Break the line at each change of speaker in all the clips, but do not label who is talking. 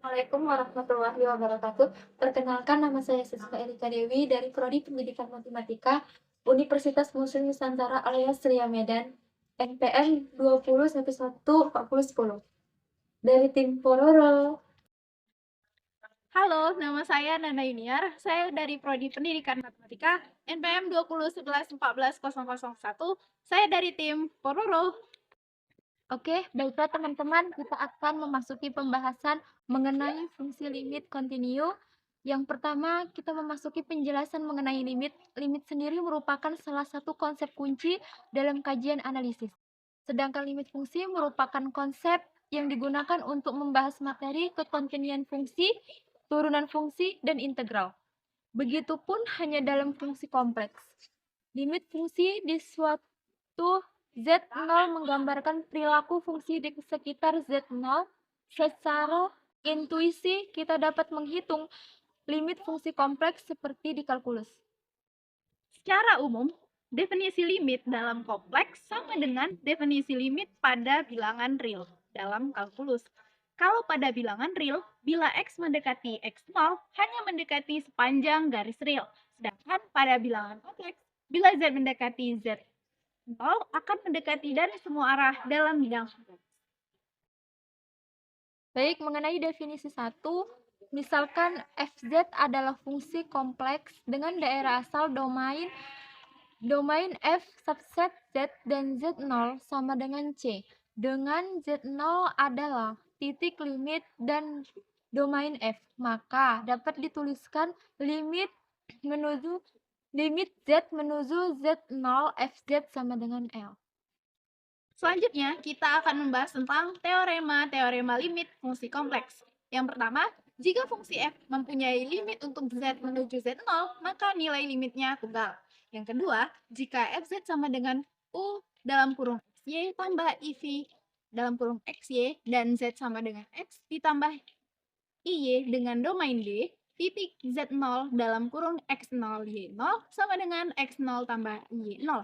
Assalamualaikum warahmatullahi wabarakatuh. Perkenalkan, nama saya Siska Erika Dewi dari Prodi Pendidikan Matematika Universitas Muslim Nusantara alias Ria Medan, NPM 20114010 dari tim Pororo.
Halo, nama saya Nana Yuniar. Saya dari Prodi Pendidikan Matematika NPM 2011 14 001. Saya dari tim Pororo.
Oke, baiklah teman-teman, kita akan memasuki pembahasan mengenai fungsi limit kontinu. Yang pertama, kita memasuki penjelasan mengenai limit. Limit sendiri merupakan salah satu konsep kunci dalam kajian analisis. Sedangkan limit fungsi merupakan konsep yang digunakan untuk membahas materi kekontinuan fungsi, turunan fungsi, dan integral. Begitupun hanya dalam fungsi kompleks. Limit fungsi di suatu Z0 menggambarkan perilaku fungsi di sekitar Z0. Secara intuisi, kita dapat menghitung limit fungsi kompleks seperti di kalkulus.
Secara umum, definisi limit dalam kompleks sama dengan definisi limit pada bilangan real dalam kalkulus. Kalau pada bilangan real, bila X mendekati X0 hanya mendekati sepanjang garis real. Sedangkan pada bilangan kompleks, bila Z mendekati Z0 akan mendekati dari semua arah dalam bidang kompleks.
Baik, mengenai definisi 1, misalkan Fz adalah fungsi kompleks dengan daerah asal domain F subset Z dan Z0 sama dengan C. Dengan Z0 adalah titik limit dan domain F, maka dapat dituliskan limit Z menuju Z0 Fz sama dengan L.
Selanjutnya, kita akan membahas tentang teorema limit fungsi kompleks. Yang pertama, jika fungsi f mempunyai limit untuk z menuju z0, maka nilai limitnya tunggal. Yang kedua, jika fz sama dengan u dalam kurung xy tambah iv dalam kurung xy dan z sama dengan x ditambah iy dengan domain d, titik z0 dalam kurung x0 y0 sama dengan x0 tambah y0.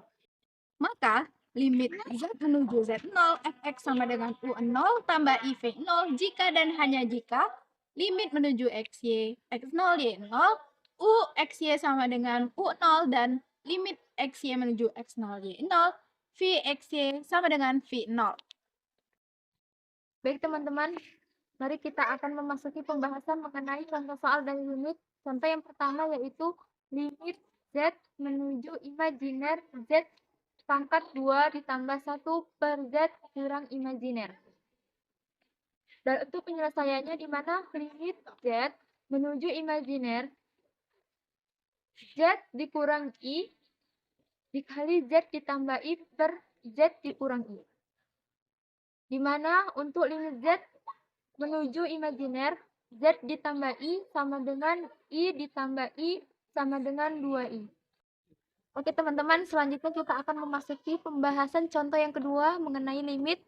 Maka limit Z menuju Z0 Fx sama dengan U0 tambah IV0 jika dan hanya jika limit menuju XY X0 Y0 U XY sama dengan U0 dan limit XY menuju X0 Y0 V XY sama dengan V0.
Baik teman-teman, mari kita akan memasuki pembahasan mengenai contoh soal dari limit. Contoh yang pertama yaitu limit Z menuju imajiner Z pangkat 2 ditambah 1 per Z kurang imajiner. Dan untuk penyelesaiannya di mana limit Z menuju imajiner Z dikurang I dikali Z ditambah I per Z dikurang I. Di mana untuk limit Z menuju imajiner Z ditambah I sama dengan I ditambah I sama dengan 2I. Oke teman-teman, selanjutnya kita akan memasuki pembahasan contoh yang kedua mengenai limit.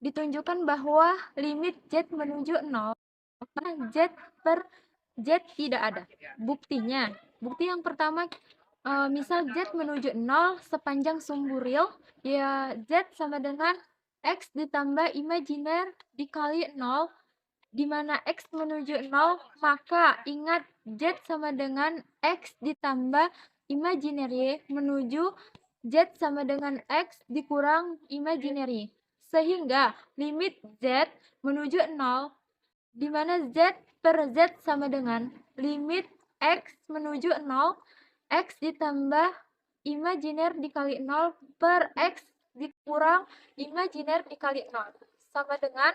Ditunjukkan bahwa limit Z menuju 0, maka Z per Z tidak ada. Buktinya, bukti yang pertama, misal Z menuju 0 sepanjang sumbu real, ya Z sama dengan X ditambah imajiner dikali 0, di mana X menuju 0, maka ingat Z sama dengan X ditambah imajiner Y menuju Z sama dengan X dikurang imajiner Y. Sehingga limit Z menuju 0, di mana Z per Z sama dengan limit X menuju 0, X ditambah imajiner dikali 0 per X dikurang imajiner dikali 0. Sama dengan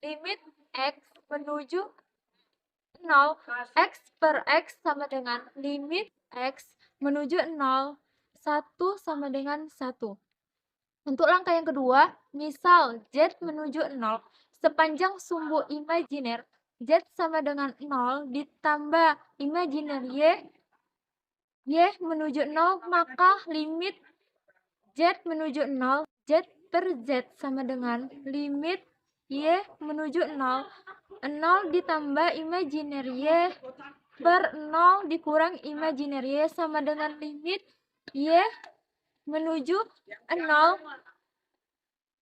limit X menuju 0, X per X sama dengan limit X menuju 0, 1 sama dengan 1. Untuk langkah yang kedua, misal Z menuju 0, sepanjang sumbu imajiner Z sama dengan 0 ditambah imajiner Y menuju 0, maka limit Z menuju 0, Z per Z sama dengan limit Y menuju 0, 0 ditambah imajiner Y per 0 dikurang imajiner Y sama dengan limit Y menuju 0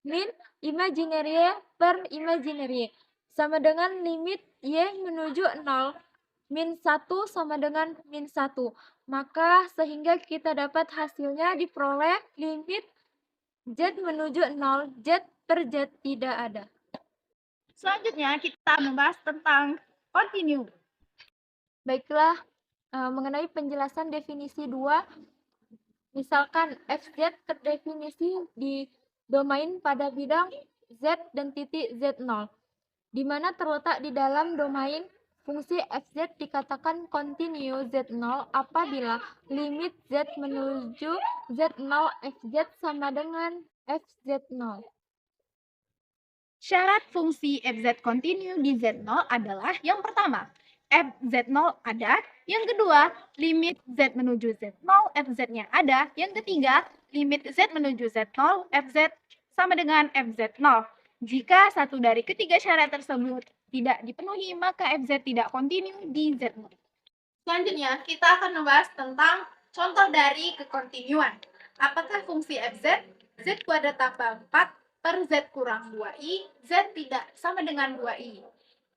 min imajiner Y per imajiner Y. sama dengan limit Y menuju 0. Min 1 sama dengan min 1. Maka sehingga kita dapat hasilnya diperoleh limit Z menuju 0, Z per Z tidak ada.
Selanjutnya kita membahas tentang continue.
Baiklah, mengenai penjelasan definisi 2, misalkan fz terdefinisi di domain pada bidang Z dan titik Z0, di mana terletak di dalam domain fungsi fz dikatakan kontinu Z0 apabila limit Z menuju Z0 fz sama dengan fz0.
Syarat fungsi fz continue di Z0 adalah yang pertama, fz0 ada, yang kedua, limit Z menuju Z0 fz-nya ada, yang ketiga, limit Z menuju Z0 fz sama dengan fz0. Jika satu dari ketiga syarat tersebut tidak dipenuhi, maka fz tidak continue di Z0. Selanjutnya, kita akan membahas tentang contoh dari kekontinuan. Apakah fungsi fz, z kuadrat tambah 4 per Z kurang 2i, Z tidak sama dengan 2i.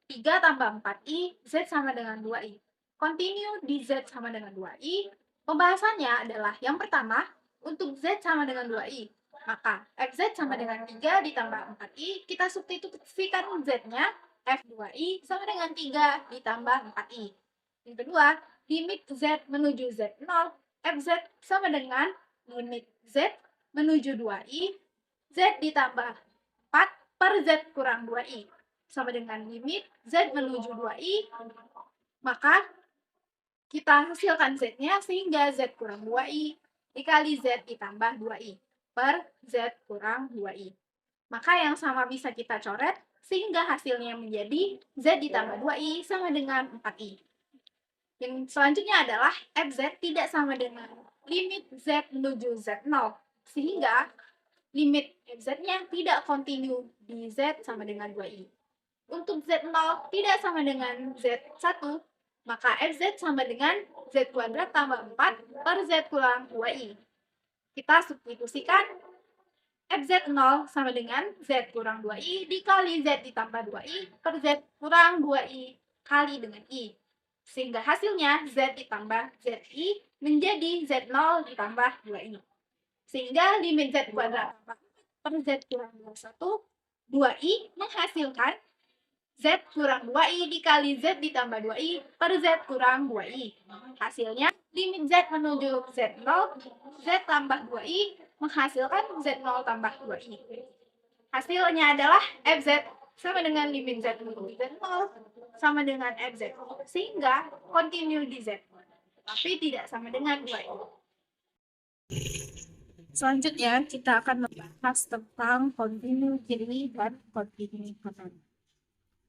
3 tambah 4i, Z sama dengan 2i. Continue di Z sama dengan 2i. Pembahasannya adalah yang pertama, untuk Z sama dengan 2i. Maka Fz sama dengan 3 ditambah 4i, kita substitusikan Z-nya, F2i sama dengan 3 ditambah 4i. Yang kedua, limit Z menuju Z0, Fz sama dengan limit Z menuju 2i, Z ditambah 4 per Z kurang 2i sama dengan limit Z menuju 2i, maka kita hasilkan Z-nya sehingga Z kurang 2i dikali Z ditambah 2i per Z kurang 2i. Maka yang sama bisa kita coret sehingga hasilnya menjadi Z ditambah 2i sama dengan 4i. Yang selanjutnya adalah Fz tidak sama dengan limit Z menuju Z0 sehingga limit fz-nya tidak kontinu di Z sama dengan 2i. Untuk Z0 tidak sama dengan Z1, maka Fz sama dengan Z kuadrat tambah 4 per Z kurang 2i. Kita substitusikan Fz0 sama dengan Z kurang 2i dikali Z ditambah 2i per Z kurang 2i kali dengan i. Sehingga hasilnya Z ditambah Zi menjadi Z0 ditambah 2i. Sehingga limit Z kuadrat per Z kurang 21, 2i menghasilkan Z kurang 2i dikali Z ditambah 2i per Z kurang 2i. Hasilnya limit Z menuju Z0, Z tambah 2i menghasilkan Z0 tambah 2i. Hasilnya adalah Fz sama dengan limit Z menuju Z0 sama dengan Fz. Sehingga continue di Z, tapi tidak sama dengan 2i. Selanjutnya, kita akan membahas tentang kontinu kiri dan kontinu kanan.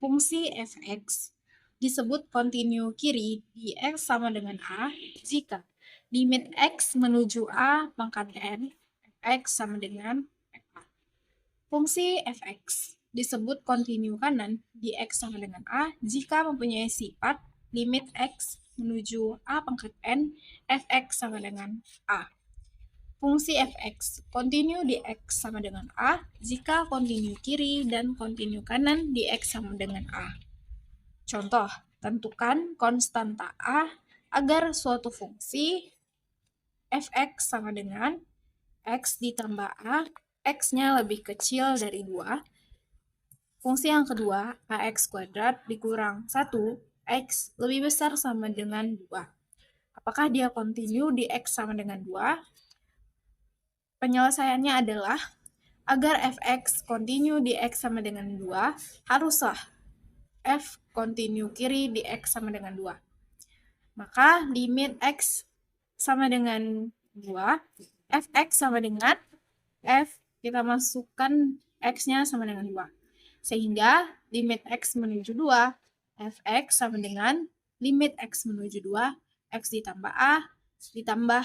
Fungsi fx disebut kontinu kiri di x sama dengan a jika limit x menuju a pangkat n, fx sama dengan a. Fungsi fx disebut kontinu kanan di x sama dengan a jika mempunyai sifat limit x menuju a pangkat n, fx sama dengan a. Fungsi fx kontinu di x sama dengan a jika kontinu kiri dan kontinu kanan di x sama dengan a. Contoh, tentukan konstanta a agar suatu fungsi fx sama dengan x ditambah a, x-nya lebih kecil dari 2. Fungsi yang kedua, ax kuadrat dikurang 1, x lebih besar sama dengan 2. Apakah dia kontinu di x sama dengan 2? Penyelesaiannya adalah, agar fx kontinu di x sama dengan 2, haruslah f kontinu kiri di x sama dengan 2. Maka limit x sama dengan 2, fx sama dengan f, kita masukkan x-nya sama dengan 2. Sehingga limit x menuju 2, fx sama dengan limit x menuju 2, x ditambah a, ditambah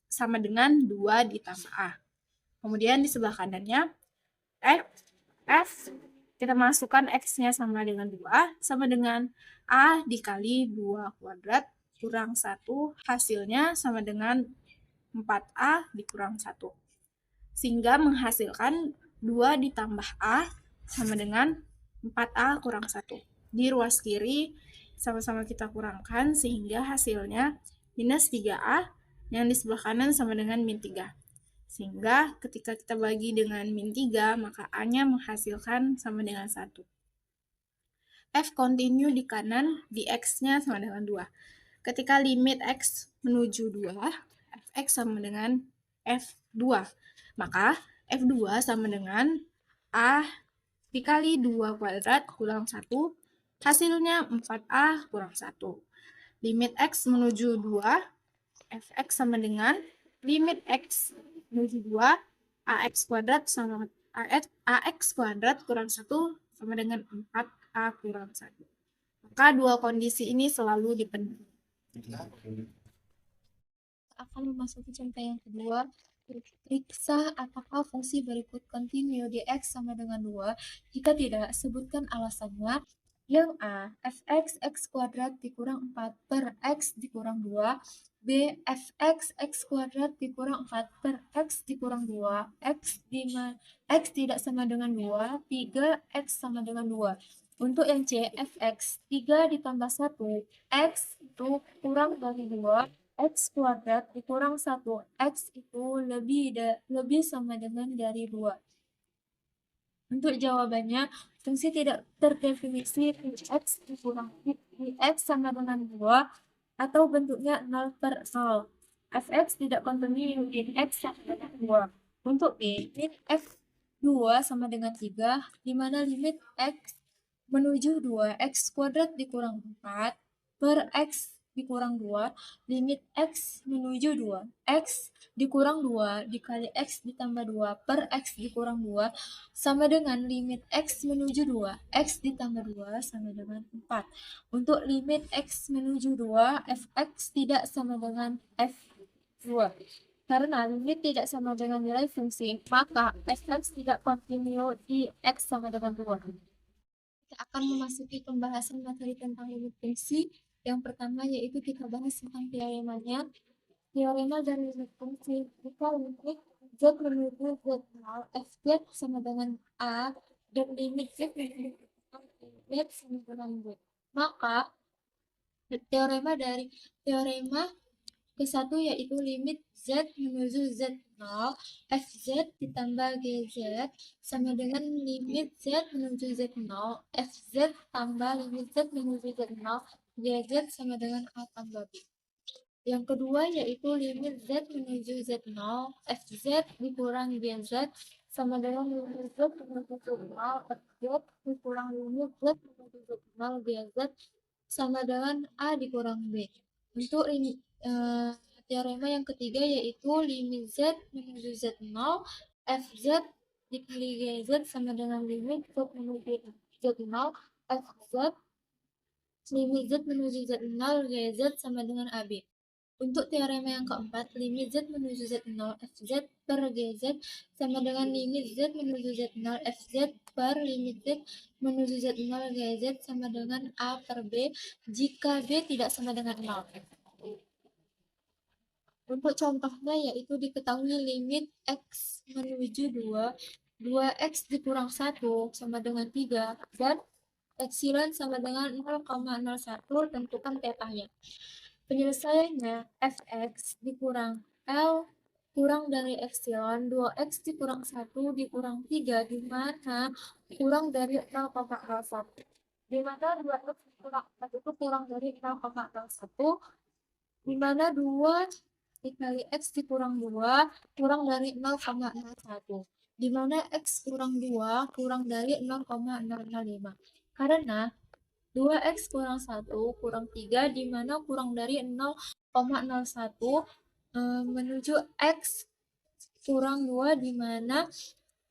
sama dengan 2 ditambah a. Kemudian di sebelah kanannya, f kita masukkan x-nya sama dengan 2, sama dengan a dikali 2 kuadrat kurang 1, hasilnya sama dengan 4a dikurang 1. Sehingga menghasilkan 2 ditambah a sama dengan 4A kurang 1. Di ruas kiri, sama-sama kita kurangkan sehingga hasilnya minus 3A yang di sebelah kanan sama dengan min 3. Sehingga ketika kita bagi dengan min 3, maka A-nya menghasilkan sama dengan 1. F continue di kanan, di X-nya sama dengan 2. Ketika limit X menuju 2, Fx sama dengan F2. Maka F2 sama dengan A dikali 2 kuadrat kurang 1, hasilnya 4A kurang 1. Limit X menuju 2, Fx sama dengan limit X menuju 2, AX kuadrat sama AX kuadrat kurang 1 sama dengan 4A kurang 1. Maka dua kondisi ini selalu dipenuhi.
Akan memasuki contoh yang kedua. Periksa apakah fungsi berikut kontinu di X sama dengan 2. Jika tidak, sebutkan alasannya. Yang A, fx x kuadrat dikurang 4 per x dikurang 2. B, fx x kuadrat dikurang 4 per x dikurang 2. X tidak sama dengan 2. 3, x sama dengan 2. Untuk yang C, fx 3 ditambah 1, x itu kurang dari 2. X kuadrat dikurang 1, X itu lebih sama dengan dari 2. Untuk jawabannya, fungsi tidak terdefinisi X dikurang X sama dengan 2 atau bentuknya 0 per 0. Fx tidak kontinu di X sama dengan 2. Untuk B, limit F2 sama dengan 3, di mana limit X menuju 2, X kuadrat dikurang 4 per X dikurang 2, limit X menuju 2, X dikurang 2 dikali X ditambah 2 per X dikurang 2 sama dengan limit X menuju 2, X ditambah 2 sama dengan 4. Untuk limit X menuju 2, Fx tidak sama dengan F2. Karena limit tidak sama dengan nilai fungsi, maka Fx tidak kontinu di X sama dengan 2. Kita akan memasuki pembahasan materi tentang limit fungsi. Yang pertama yaitu kita bahas tentang teoremanya. Teorema dari limit fungsi. Jika limit Z menuju Z0, Fz sama dengan A, dan limit Z menuju Z sama dengan B. Maka, teorema ke-1 yaitu limit Z menuju Z0, Fz ditambah Gz sama dengan limit Z menuju Z0, Fz tambah limit Z menuju Z0, Gz sama dengan A tambah B. Yang kedua yaitu limit Z menuju Z0, Fz dikurang Gz sama dengan limit Z menuju Z0, Fz dikurang limit Z menuju Z0, Gz sama dengan A dikurang B. Untuk teorema yang ketiga yaitu limit Z menuju Z0, Fz dikali Gz sama dengan limit Z menuju Z0, Fz limit Z menuju Z0, Gz sama dengan AB. Untuk teorema yang keempat, limit Z menuju Z0, Fz per Gz sama dengan limit Z menuju Z0, Fz per limit Z menuju Z0, Gz sama dengan A per B jika B tidak sama dengan 0. Untuk contohnya yaitu diketahui limit X menuju 2, 2X dikurang 1 sama dengan 3, dan epsilon sama dengan 0,01, tentukan tetanya. Penyelesaiannya, Fx dikurang L kurang dari epsilon, 2X dikurang 1 dikurang 3, di mana kurang dari 0,01. Di mana 2X dikurang 4 itu kurang dari 0,01, di mana 2 dikali X dikurang 2 kurang dari 0,01. Di mana X kurang 2 kurang dari 0,005. Karena 2X kurang 1 kurang 3, di mana kurang dari 0,01 menuju X kurang 2, di mana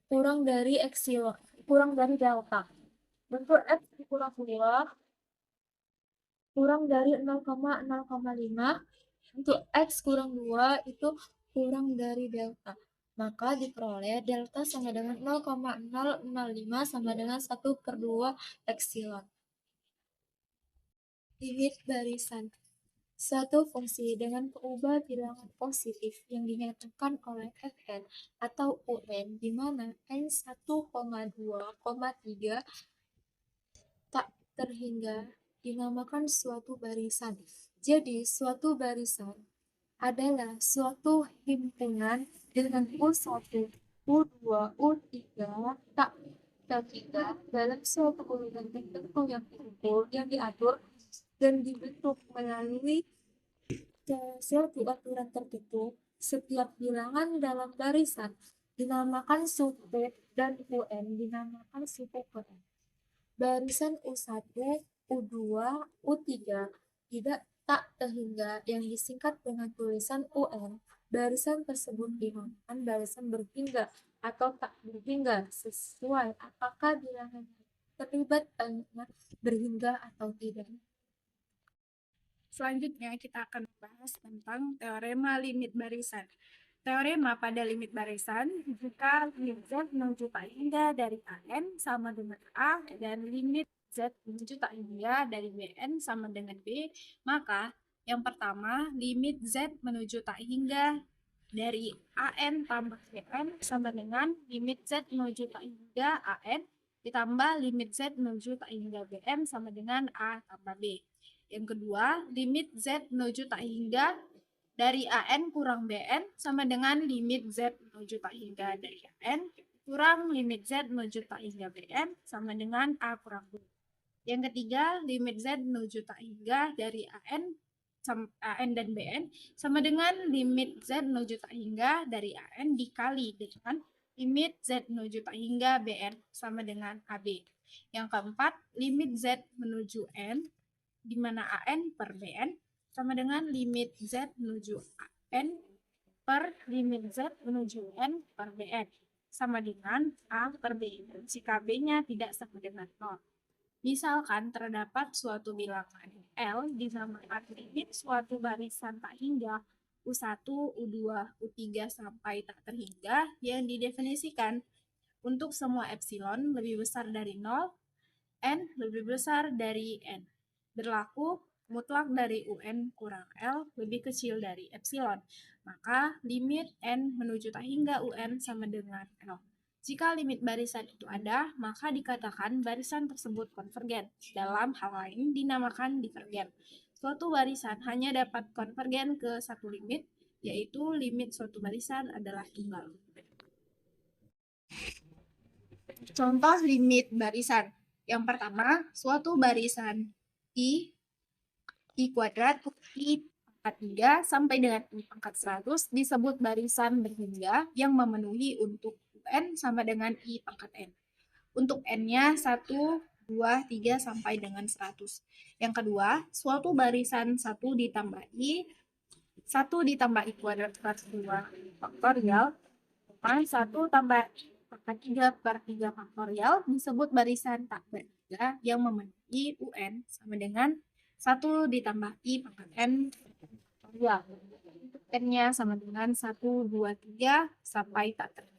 kurang dari epsilon, kurang dari delta. Bentuk X dikurang 2 kurang dari 0,05. Untuk X kurang 2 itu kurang dari delta. Maka diperoleh delta sama dengan 0,005 sama dengan 1 per 2 epsilon. Limit barisan. Suatu fungsi dengan peubah bilangan positif yang dinyatakan oleh Fn atau Un, di mana n 1,2,3 terhingga dinamakan suatu barisan. Jadi, suatu barisan adalah suatu himpunan dengan U1, U2, U3 tak terhingga dalam suatu urutan tertentu yang diatur dan dibentuk melalui suatu aturan tertentu. Setiap bilangan dalam barisan dinamakan suku dan UN dinamakan suku UN. Barisan U1, U2, U3 tidak tak terhingga yang disingkat dengan tulisan UN. Barisan tersebut dinamakan barisan berhingga atau tak berhingga sesuai apakah bilangan terlibat banyaknya berhingga atau tidak.
Selanjutnya kita akan membahas tentang teorema limit barisan. Teorema pada limit barisan jika limit Z menuju tak hingga dari AN sama dengan A dan limit Z menuju tak hingga dari BN sama dengan B, maka yang pertama limit Z menuju tak hingga dari AN tambah BN sama dengan limit Z menuju tak hingga AN ditambah limit Z menuju tak hingga BN sama dengan A tambah B. Yang kedua, limit Z menuju tak hingga dari AN kurang BN sama dengan limit Z menuju tak hingga dari AN kurang limit Z menuju tak hingga BN sama dengan A kurang B. Yang ketiga, limit Z menuju tak hingga dari AN dan BN sama dengan limit Z menuju tak hingga dari AN dikali dengan limit Z menuju tak hingga BN sama dengan AB. Yang keempat, limit Z menuju N di mana AN per BN sama dengan limit Z menuju AN per limit Z menuju N per BN sama dengan A per B jika B-nya tidak sama dengan 0. Misalkan terdapat suatu bilangan L dinamakan limit suatu barisan tak hingga U1, U2, U3 sampai tak terhingga yang didefinisikan untuk semua epsilon lebih besar dari 0, N lebih besar dari N. Berlaku mutlak dari UN kurang L lebih kecil dari epsilon, maka limit N menuju tak hingga UN sama dengan L. Jika limit barisan itu ada, maka dikatakan barisan tersebut konvergen. Dalam hal lain dinamakan divergen. Suatu barisan hanya dapat konvergen ke satu limit, yaitu limit suatu barisan adalah tunggal. Contoh limit barisan. Yang pertama, suatu barisan I kuadrat I pangkat 3 sampai dengan I pangkat 100 disebut barisan berhingga yang memenuhi untuk UN sama dengan I pangkat N. Untuk N-nya 1, 2, 3 sampai dengan 100. Yang kedua, suatu barisan 1 ditambah I kuadrat per 2 faktorial 1 tambah I pangkat 3 per 3 faktorial disebut barisan tak berhingga yang memenuhi UN sama dengan 1 ditambah I pangkat N faktorial. N-nya sama dengan 1, 2, 3 sampai tak terhingga.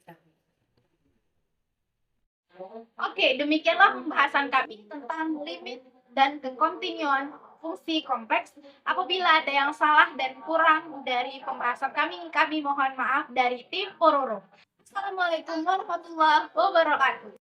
Oke, demikianlah pembahasan kami tentang limit dan kekontinuan fungsi kompleks. Apabila ada yang salah dan kurang dari pembahasan kami mohon maaf dari tim Pororo. Assalamualaikum warahmatullahi wabarakatuh.